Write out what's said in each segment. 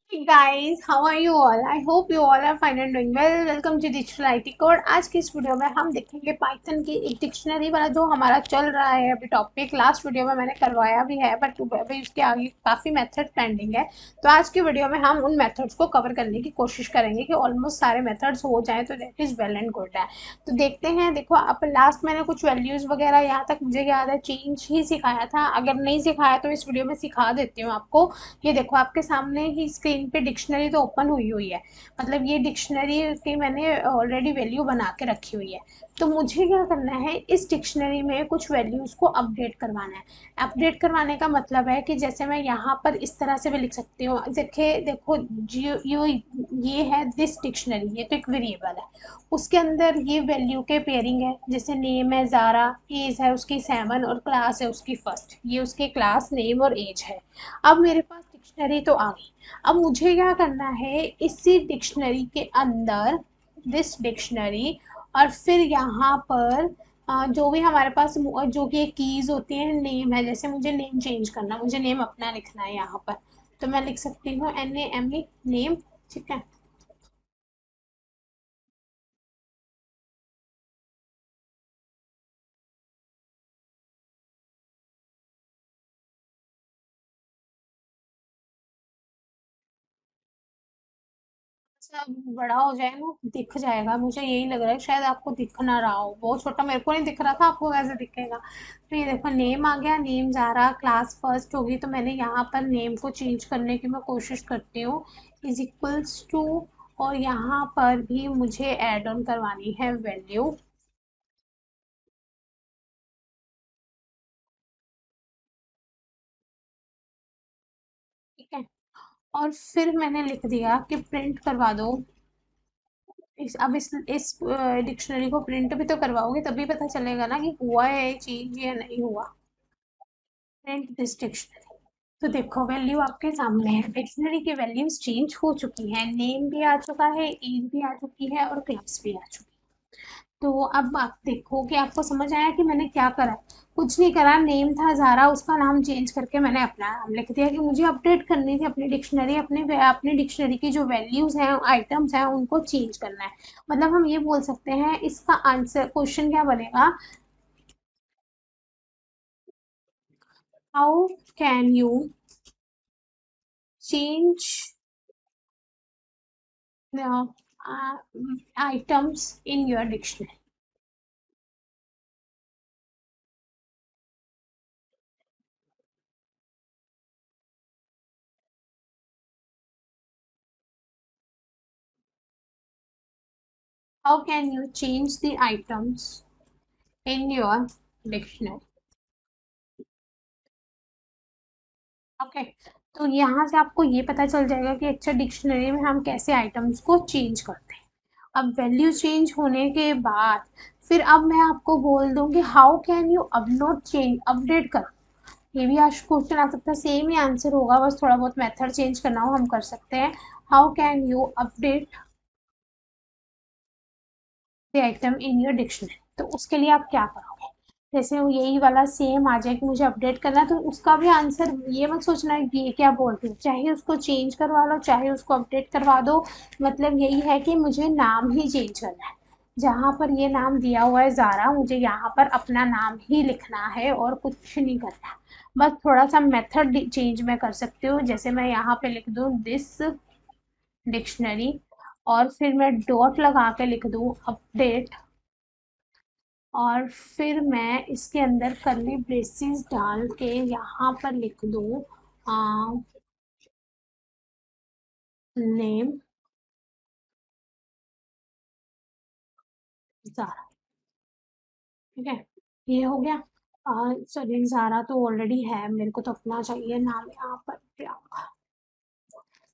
Hey guys, how are you all? I hope you all are fine and doing well. Welcome to Digital IT Code. आज की इस video में हम देखेंगे Python की एक डिक्शनरी वाला जो हमारा चल रहा है अभी टॉपिक। लास्ट वीडियो में मैंने करवाया भी है बट अभी उसके आगे काफ़ी मेथड पेंडिंग है। तो आज की वीडियो में हम उन मेथड्स को कवर करने की कोशिश करेंगे कि ऑलमोस्ट सारे मेथड्स हो जाएं तो that is well and good है। तो देखते हैं। देखो अब लास्ट मैंने कुछ वैल्यूज़ वगैरह यहाँ तक मुझे याद है चेंज ही सिखाया था। अगर नहीं सिखाया तो इस वीडियो में सिखा देती हूँ आपको। ये देखो आपके सामने ही स्क्रीन पे डिक्शनरी तो ओपन हुई हुई है। मतलब ये डिक्शनरी की मैंने ऑलरेडी वैल्यू बना के रखी हुई है। तो मुझे क्या करना है, इस डिक्शनरी में कुछ वैल्यूज़ को अपडेट करवाना है। अपडेट करवाने का मतलब है कि जैसे मैं यहाँ पर इस तरह से भी लिख सकती हूँ। देखिए देखो ये है दिस डिक्शनरी, ये तो एक वेरिएबल है। उसके अंदर ये वैल्यू के पेयरिंग है। जैसे नेम है ज़ारा, एज है उसकी 7 और क्लास है उसकी फर्स्ट। ये उसके क्लास नेम और एज है। अब मेरे पास डिक्शनरी तो आ गई। अब मुझे क्या करना है, इसी डिक्शनरी के अंदर दिस डिक्शनरी और फिर यहाँ पर जो भी हमारे पास जो कि कीज़ होती हैं, नेम है। जैसे मुझे नेम चेंज करना, मुझे नेम अपना लिखना है यहाँ पर। तो मैं लिख सकती हूँ NAME नेम। ठीक है। सब बड़ा हो जाए ना दिख जाएगा, मुझे यही लग रहा है। शायद आपको दिख ना रहा हो, बहुत छोटा मेरे को नहीं दिख रहा था, आपको कैसे दिखेगा। तो ये देखो नेम आ गया, नेम जा रहा, क्लास फर्स्ट होगी तो मैंने यहाँ पर नेम को चेंज करने की मैं कोशिश करती हूँ। इज इक्वल्स टू, और यहाँ पर भी मुझे ऐड ऑन करवानी है वैल्यू। ठीक है। और फिर मैंने लिख दिया कि प्रिंट करवा दो। अब इस डिक्शनरी को प्रिंट भी तो करवाओगे तभी पता चलेगा ना कि हुआ है चेंज या नहीं हुआ। Print this dictionary. तो देखो वैल्यू आपके सामने है, डिक्शनरी की वैल्यूज चेंज हो चुकी हैं। नेम भी आ चुका है, एज भी आ चुकी है और क्लास भी आ चुकी है। तो अब आप देखो कि आपको समझ आया कि मैंने क्या करा। कुछ नहीं करा, नेम था ज़ारा, उसका नाम चेंज करके मैंने अपना नाम लिख दिया कि मुझे अपडेट करनी थी अपनी डिक्शनरी। अपनी डिक्शनरी की जो वैल्यूज़ हैं, आइटम्स हैं, उनको चेंज करना है। मतलब हम ये बोल सकते हैं, इसका आंसर क्वेश्चन क्या बनेगा, how can you change the items in your dictionary. How can you change the items in your dictionary? Okay. तो यहाँ से आपको ये पता चल जाएगा कि अच्छा डिक्शनरी में हम कैसे आइटम्स को चेंज करते हैं। अब वैल्यू चेंज होने के बाद फिर अब मैं आपको बोल दूँ कि हाउ कैन यू अब नॉट चेंज अपडेट करो। ये भी आज क्वेश्चन आ सकता है, सेम ही आंसर होगा, बस थोड़ा बहुत मेथड चेंज करना हो हम कर सकते हैं। How can you update the item in your dictionary. तो उसके लिए आप क्या करोगे, जैसे वो यही वाला सेम आ जाए कि मुझे अपडेट करना है, तो उसका भी आंसर ये मत सोचना है कि ये क्या बोलते हैं, चाहे उसको चेंज करवा लो चाहे उसको अपडेट करवा दो। मतलब यही है कि मुझे नाम ही चेंज करना है। जहाँ पर ये नाम दिया हुआ है ज़ारा, मुझे यहाँ पर अपना नाम ही लिखना है और कुछ नहीं करना। बस थोड़ा सा मेथड चेंज मैं कर सकती हूँ। जैसे मैं यहाँ पे लिख दूँ दिस डिक्शनरी और फिर मैं डॉट लगा के लिख दूँ अपडेट, और फिर मैं इसके अंदर कर्ली ब्रेसेस डाल के यहाँ पर लिख दूँ नेम ज़ारा। ठीक है, ये हो गया। सॉरी ज़ारा तो ऑलरेडी है, मेरे को तो अपना चाहिए नाम यहाँ पर प्रियंका।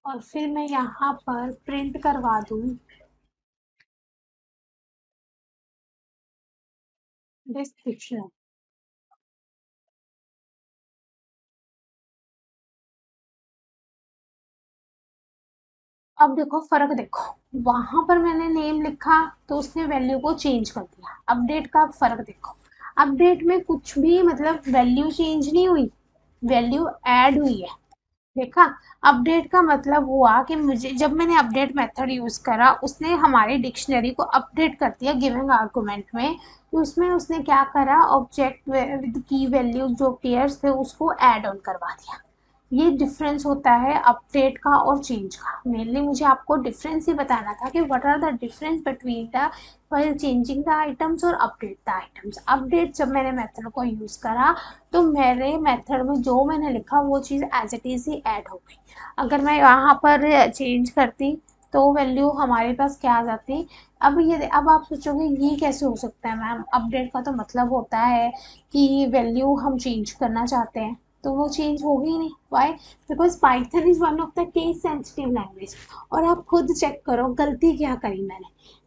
और फिर मैं यहाँ पर प्रिंट करवा दूँ डिस्क्रिप्शन। अब देखो फर्क देखो, वहां पर मैंने नेम लिखा तो उसने वैल्यू को चेंज कर दिया। अपडेट का फर्क देखो, अपडेट में कुछ भी मतलब वैल्यू चेंज नहीं हुई, वैल्यू ऐड हुई है। देखा, अपडेट का मतलब हुआ कि मुझे जब मैंने अपडेट मेथड यूज करा उसने हमारी डिक्शनरी को अपडेट कर दिया गिवन आर्गुमेंट में। तो उसमें उसने क्या करा, ऑब्जेक्ट विद की वैल्यू जो पेयर्स थे उसको ऐड ऑन करवा दिया। ये डिफरेंस होता है अपडेट का और चेंज का। मेनली मुझे आपको डिफरेंस ही बताना था कि what are the difference between the while changing the items और अपडेट द आइटम्स। अपडेट जब मैंने मेथड को यूज़ करा तो मेरे मेथड में जो मैंने लिखा वो चीज़ एज इट इज़ ही ऐड हो गई। अगर मैं यहाँ पर चेंज करती तो वैल्यू हमारे पास क्या आ जाती। अब आप सोचोगे ये कैसे हो सकता है मैम, अपडेट का तो मतलब होता है कि वैल्यू हम चेंज करना चाहते हैं तो वो चेंज होगी ही नहीं। Why? Because Python is one of the case sensitive language. और आप खुद चेक करो गलती क्या करी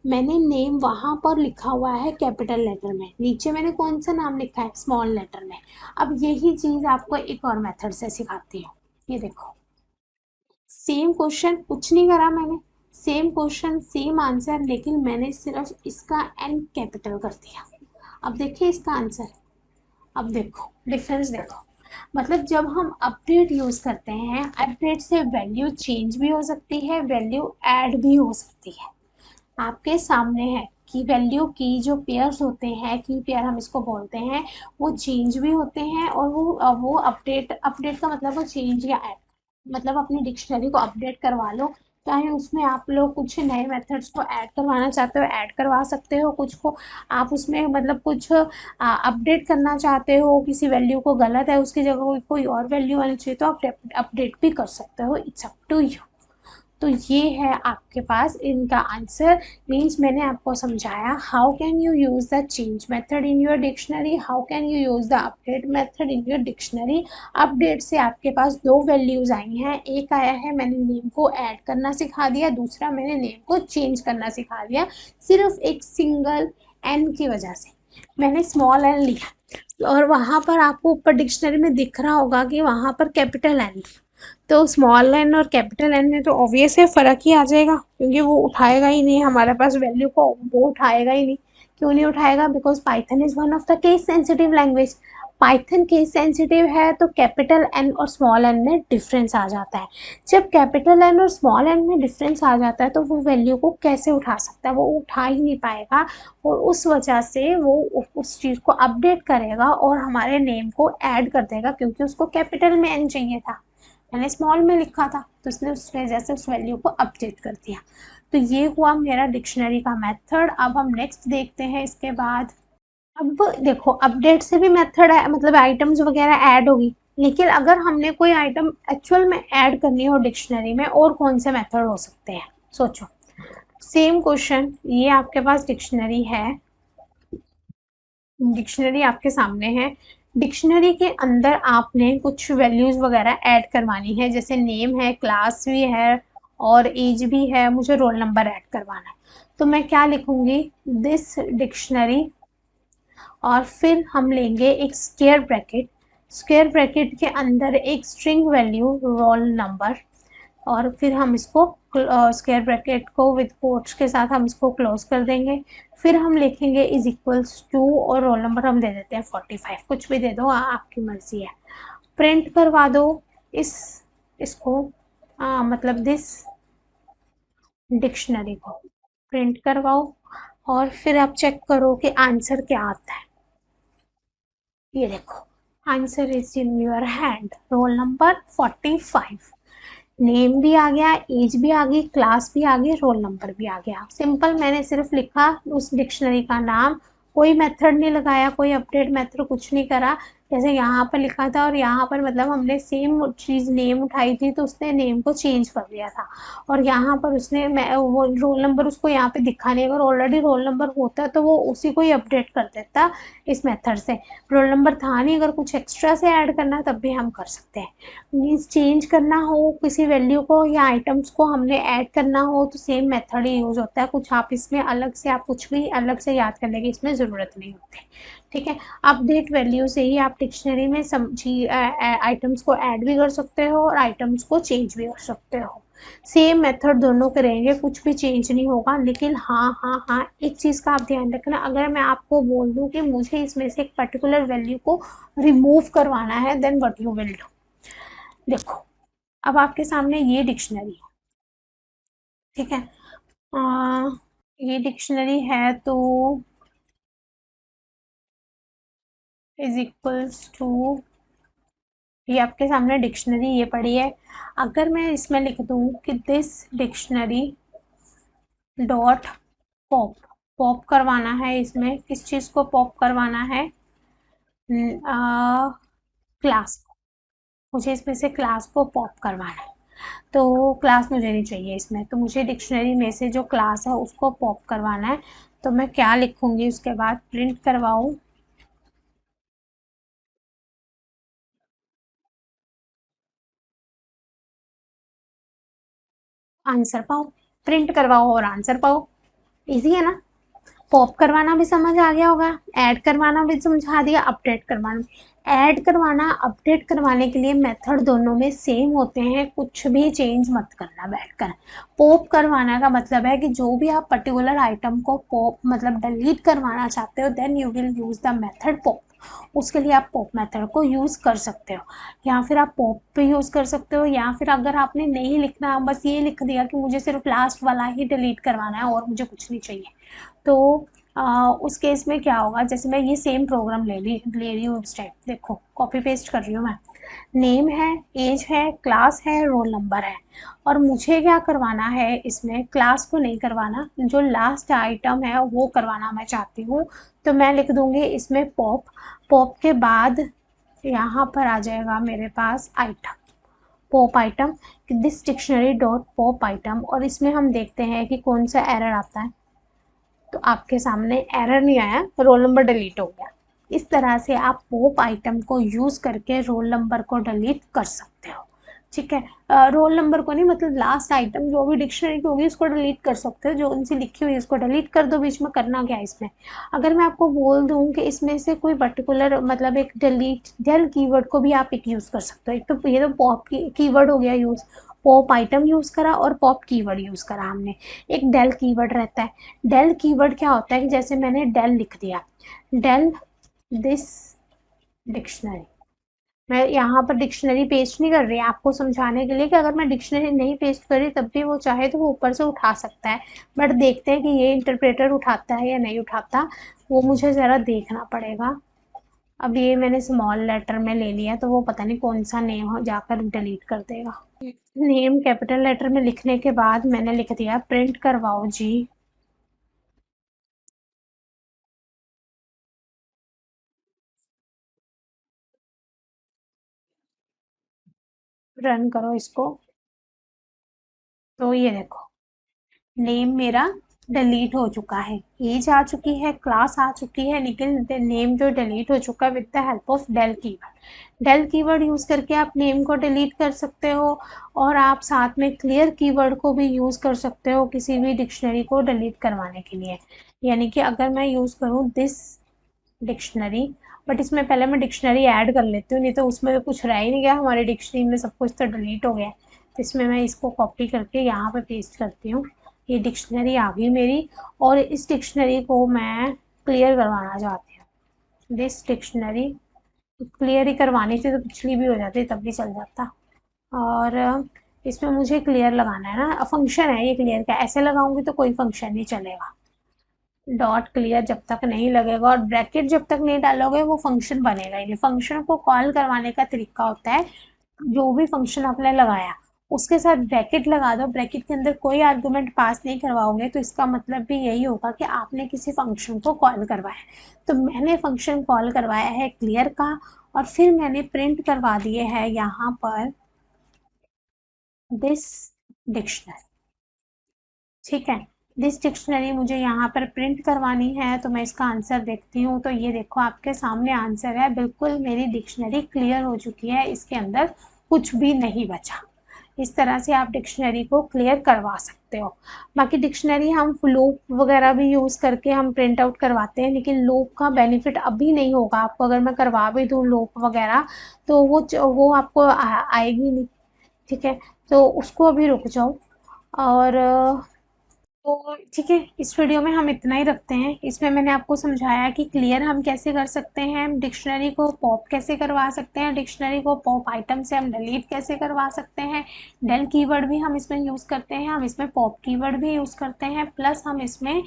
मैंने नेम वहां पर लिखा हुआ है कैपिटल लेटर में, नीचे मैंने कौन सा नाम लिखा है, स्मॉल लेटर में। अब यही चीज आपको एक और मेथड से सिखाती हूँ। ये देखो, सेम क्वेश्चन, कुछ नहीं करा मैंने, सेम क्वेश्चन सेम आंसर, लेकिन मैंने सिर्फ इसका एन कैपिटल कर दिया। अब देखिए इसका आंसर, अब देखो डिफरेंस देखो। मतलब जब हम अपडेट यूज करते हैं, अपडेट से वैल्यू चेंज भी हो सकती है, वैल्यू ऐड भी हो सकती है। आपके सामने है कि वैल्यू की जो पेयर्स होते हैं, की पेयर हम इसको बोलते हैं, वो चेंज भी होते हैं और वो अपडेट, अपडेट का मतलब वो चेंज या ऐड, मतलब अपनी डिक्शनरी को अपडेट करवा लो। चाहे उसमें आप लोग कुछ नए मेथड्स को ऐड करवाना चाहते हो ऐड करवा सकते हो, कुछ को आप उसमें मतलब कुछ अपडेट करना चाहते हो, किसी वैल्यू को गलत है उसकी जगह कोई और वैल्यू आनी चाहिए तो आप अपडेट भी कर सकते हो। It's up to you. तो ये है आपके पास इनका आंसर। मीन्स मैंने आपको समझाया how can you use the change method in your dictionary, how can you use the update method in your dictionary. Update से आपके पास दो वैल्यूज आई हैं, एक आया है मैंने नेम को ऐड करना सिखा दिया, दूसरा मैंने नेम को चेंज करना सिखा दिया, सिर्फ एक सिंगल एन की वजह से। मैंने स्मॉल एन लिया और वहां पर आपको ऊपर डिक्शनरी में दिख रहा होगा कि वहां पर कैपिटल एन, तो स्मॉल एन और कैपिटल एन में तो ऑब्वियस है फ़र्क ही आ जाएगा, क्योंकि वो उठाएगा ही नहीं हमारे पास वैल्यू को, वो उठाएगा ही नहीं। क्यों नहीं उठाएगा? Because Python is one of the case sensitive language. Python case sensitive है तो कैपिटल एन और स्मॉल एन में डिफरेंस आ जाता है। जब कैपिटल एन और स्मॉल एन में डिफरेंस आ जाता है तो वो वैल्यू को कैसे उठा सकता है, वो उठा ही नहीं पाएगा। और उस वजह से वो उस चीज़ को अपडेट करेगा और हमारे नेम को ऐड कर देगा, क्योंकि उसको कैपिटल में एन चाहिए था, मैंने स्मॉल में लिखा था, तो उसने उस वजह से उस वैल्यू को अपडेट कर दिया। तो ये हुआ मेरा डिक्शनरी का मेथड। अब हम नेक्स्ट देखते हैं इसके बाद। अब देखो अपडेट से भी मेथड है, मतलब आइटम्स वगैरह ऐड होगी, लेकिन अगर हमने कोई आइटम एक्चुअल में ऐड करनी हो डिक्शनरी में, और कौन से मेथड हो सकते हैं सोचो। सेम क्वेश्चन, ये आपके पास डिक्शनरी है, डिक्शनरी आपके सामने है। डिक्शनरी के अंदर आपने कुछ वैल्यूज वगैरह ऐड करवानी है, जैसे नेम है, क्लास भी है और एज भी है, मुझे रोल नंबर ऐड करवाना है। तो मैं क्या लिखूंगी, दिस डिक्शनरी, और फिर हम लेंगे एक स्क्वायर ब्रैकेट, स्क्वायर ब्रैकेट के अंदर एक स्ट्रिंग वैल्यू रोल नंबर, और फिर हम इसको स्क्वायर ब्रैकेट को विद कोट्स के साथ हम इसको क्लोज कर देंगे। फिर हम लिखेंगे इज इक्वल्स टू, और रोल नंबर हम दे देते हैं 45, कुछ भी दे दो, आपकी मर्जी है। प्रिंट करवा दो इस इसको, मतलब दिस डिक्शनरी को प्रिंट करवाओ, और फिर आप चेक करो कि आंसर क्या आता है। ये देखो, answer is in your hand, roll number 45, name भी आ गया, एज भी आ गई, क्लास भी आ गई, रोल नंबर भी आ गया। सिंपल, मैंने सिर्फ लिखा उस डिक्शनरी का नाम, कोई मेथड नहीं लगाया, कोई अपडेट मेथड कुछ नहीं करा। जैसे यहाँ पर लिखा था और यहाँ पर मतलब हमने सेम चीज़ नेम उठाई थी तो उसने नेम को चेंज कर दिया था, और यहाँ पर उसने वो रोल नंबर उसको यहाँ पे दिखा नहीं, अगर ऑलरेडी रोल नंबर होता तो वो उसी को ही अपडेट कर देता इस मेथड से। रोल नंबर था नहीं, अगर कुछ एक्स्ट्रा से ऐड करना है तब भी हम कर सकते हैं। मीन्स चेंज करना हो किसी वैल्यू को या आइटम्स को हमने ऐड करना हो तो सेम मेथड ही यूज़ होता है, कुछ आप इसमें अलग से, आप कुछ भी अलग से याद करने की इसमें ज़रूरत नहीं होती। ठीक है, अपडेट वैल्यू से ही आप डिक्शनरी में समझी आइटम्स को ऐड भी कर सकते हो और आइटम्स को चेंज भी कर सकते हो। सेम मेथड दोनों के रहेंगे, कुछ भी चेंज नहीं होगा। लेकिन हाँ हाँ हाँ, एक चीज़ का आप ध्यान रखना, अगर मैं आपको बोल दूँ कि मुझे इसमें से एक पर्टिकुलर वैल्यू को रिमूव करवाना है, then what you will do. देखो, अब आपके सामने ये डिक्शनरी है, ठीक है। ये डिक्शनरी है तो इज इक्वल्स टू, ये आपके सामने डिक्शनरी ये पड़ी है। अगर मैं इसमें लिख दूं कि this dictionary dot pop, pop करवाना है इसमें, किस चीज़ को पॉप करवाना है, क्लास को, मुझे इसमें से क्लास को पॉप करवाना है। तो क्लास मुझे नहीं चाहिए इसमें, तो मुझे डिक्शनरी में से जो क्लास है उसको पॉप करवाना है। तो मैं क्या लिखूंगी उसके बाद, प्रिंट करवाऊँ, आंसर पाओ, प्रिंट करवाओ और आंसर पाओ। इजी है ना। पॉप करवाना भी समझ आ गया होगा, ऐड करवाना भी समझा दिया, अपडेट करवाना। ऐड करवाना अपडेट करवाने के लिए मेथड दोनों में सेम होते हैं, कुछ भी चेंज मत करना बैठकर। पॉप करवाना का मतलब है कि जो भी आप पर्टिकुलर आइटम को पॉप मतलब डिलीट करवाना चाहते हो, then you will use the method pop. उसके लिए आप पॉप मेथड को यूज़ कर सकते हो, या फिर आप पॉप पे यूज़ कर सकते हो, या फिर अगर आपने नहीं लिखना, बस ये लिख दिया कि मुझे सिर्फ लास्ट वाला ही डिलीट करवाना है और मुझे कुछ नहीं चाहिए, तो उस केस में क्या होगा, जैसे मैं ये सेम प्रोग्राम ले रही हूँ इस टाइप, देखो कॉपी पेस्ट कर रही हूँ मैं। नेम है, एज है, क्लास है, रोल नंबर है, और मुझे क्या करवाना है इसमें, क्लास को नहीं करवाना, जो लास्ट आइटम है वो करवाना मैं चाहती हूँ। तो मैं लिख दूंगी इसमें पॉप, पॉप के बाद यहाँ पर आ जाएगा मेरे पास item, pop item, this dictionary dot pop item, और इसमें हम देखते हैं कि कौन सा एरर आता है। तो आपके सामने एरर नहीं आया, रोल नंबर डिलीट हो गया। इस तरह से आप पॉप आइटम को यूज़ करके रोल नंबर को डिलीट कर सकते हो, ठीक है। रोल नंबर को नहीं, मतलब लास्ट आइटम जो भी डिक्शनरी की होगी उसको डिलीट कर सकते हो, जो उनसे लिखी हुई है उसको डिलीट कर दो, बीच में करना क्या है इसमें। अगर मैं आपको बोल दूं कि इसमें से कोई पर्टिकुलर मतलब एक डिलीट डेल कीवर्ड को भी आप एक यूज़ कर सकते हो, एक तो ये तो पॉप कीवर्ड हो गया यूज़, पॉप आइटम यूज़ करा और पॉप कीवर्ड यूज़ करा हमने। एक डेल कीवर्ड रहता है, डेल कीवर्ड क्या होता है कि जैसे मैंने डेल लिख दिया, डेल दिस डिक्शनरी, मैं यहाँ पर डिक्शनरी पेस्ट नहीं कर रही आपको समझाने के लिए कि अगर मैं डिक्शनरी नहीं पेस्ट कर रही तब भी वो चाहे तो वो ऊपर से उठा सकता है, बट देखते हैं कि ये इंटरप्रेटर उठाता है या नहीं उठाता, वो मुझे ज़रा देखना पड़ेगा। अब ये मैंने स्मॉल लेटर में ले लिया तो वो पता नहीं कौन सा नेम जाकर डिलीट कर देगा। नेम कैपिटल लेटर में लिखने के बाद मैंने लिख दिया प्रिंट करवाओ जी, रन करो इसको। तो ये देखो, नेम मेरा डिलीट हो चुका है, एज आ चुकी है, क्लास आ चुकी है, लेकिन नेम जो डिलीट हो चुका है with the help of del keyword. Del keyword use करके आप नेम को डिलीट कर सकते हो, और आप साथ में क्लियर कीवर्ड को भी यूज़ कर सकते हो किसी भी डिक्शनरी को डिलीट करवाने के लिए। यानी कि अगर मैं यूज़ करूँ दिस डिक्शनरी, बट इसमें पहले मैं डिक्शनरी ऐड कर लेती हूँ, नहीं तो उसमें तो कुछ रह ही नहीं गया, हमारी डिक्शनरी में सब कुछ तो डिलीट हो गया है। तो इसमें मैं इसको कॉपी करके यहाँ पे पेस्ट करती हूँ, ये डिक्शनरी आ गई मेरी, और इस डिक्शनरी को मैं क्लियर करवाना चाहती हूँ। दिस डिक्शनरी क्लियर ही करवानी थी तो पिछली भी हो जाती तब भी चल जाता, और इसमें मुझे क्लियर लगाना है ना, फंक्शन है ये क्लियर का, ऐसे लगाऊंगी तो कोई फंक्शन नहीं चलेगा। डॉट क्लियर जब तक नहीं लगेगा और ब्रैकेट जब तक नहीं डालोगे वो फंक्शन बनेगा ही नहीं। फंक्शन को कॉल करवाने का तरीका होता है, जो भी फंक्शन आपने लगाया उसके साथ ब्रैकेट लगा दो, ब्रैकेट के अंदर कोई आर्गुमेंट पास नहीं करवाओगे तो इसका मतलब भी यही होगा कि आपने किसी फंक्शन को कॉल करवाया। तो मैंने फंक्शन कॉल करवाया है क्लियर का, और फिर मैंने प्रिंट करवा दिए है यहाँ पर दिस डिक्शनरी, ठीक है। दिस डिक्शनरी मुझे यहाँ पर प्रिंट करवानी है, तो मैं इसका आंसर देखती हूँ, तो ये देखो आपके सामने आंसर है, बिल्कुल मेरी डिक्शनरी क्लियर हो चुकी है, इसके अंदर कुछ भी नहीं बचा। इस तरह से आप डिक्शनरी को क्लियर करवा सकते हो। बाकी डिक्शनरी हम लूप वगैरह भी यूज़ करके हम प्रिंट आउट करवाते हैं, लेकिन लूप का बेनिफिट अभी नहीं होगा आपको, अगर मैं करवा भी दूँ लूप वगैरह तो वो आपको आएगी नहीं, ठीक है, तो उसको अभी रुक जाओ। और तो ठीक है, इस वीडियो में हम इतना ही रखते हैं। इसमें मैंने आपको समझाया कि क्लियर हम कैसे कर सकते हैं, डिक्शनरी को पॉप कैसे करवा सकते हैं, डिक्शनरी को पॉप आइटम से हम डिलीट कैसे करवा सकते हैं, डेल कीवर्ड भी हम इसमें यूज़ करते हैं, हम इसमें पॉप कीवर्ड भी यूज़ करते हैं, प्लस हम इसमें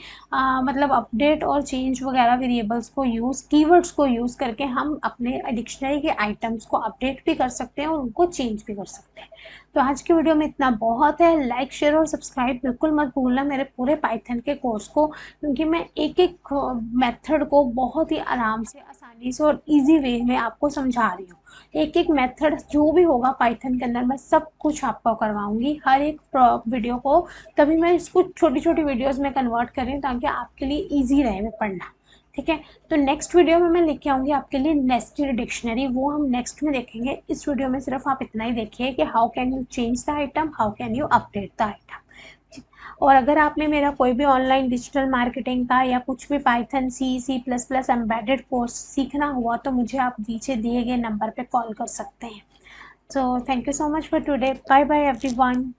मतलब अपडेट और चेंज वगैरह वेरिएबल्स को कीवर्ड्स को यूज़ करके हम अपने डिक्शनरी के आइटम्स को अपडेट भी कर सकते हैं और उनको चेंज भी कर सकते हैं। तो आज की वीडियो में इतना बहुत है। लाइक शेयर और सब्सक्राइब बिल्कुल मत भूलना मेरे पूरे पाइथन के कोर्स को, क्योंकि मैं एक एक मेथड को बहुत ही आराम से, आसानी से और इजी वे में आपको समझा रही हूँ। एक एक मेथड जो भी होगा पाइथन के अंदर मैं सब कुछ आपको करवाऊंगी, हर एक वीडियो को। तभी मैं इसको छोटी छोटी वीडियोस में कन्वर्ट करें ताकि आपके लिए ईजी रहे पढ़ना। ठीक है, तो नेक्स्ट वीडियो में मैं लेके आऊँगी आपके लिए नेस्टेड डिक्शनरी, वो हम नेक्स्ट में देखेंगे। इस वीडियो में सिर्फ आप इतना ही देखिए कि how can you change the item, how can you update the item. और अगर आपने मेरा कोई भी ऑनलाइन डिजिटल मार्केटिंग का या कुछ भी Python C plus plus embedded course सीखना हुआ तो मुझे आप नीचे दिए गए नंबर पे कॉल कर सकते हैं। So thank you so much for today, bye bye everyone.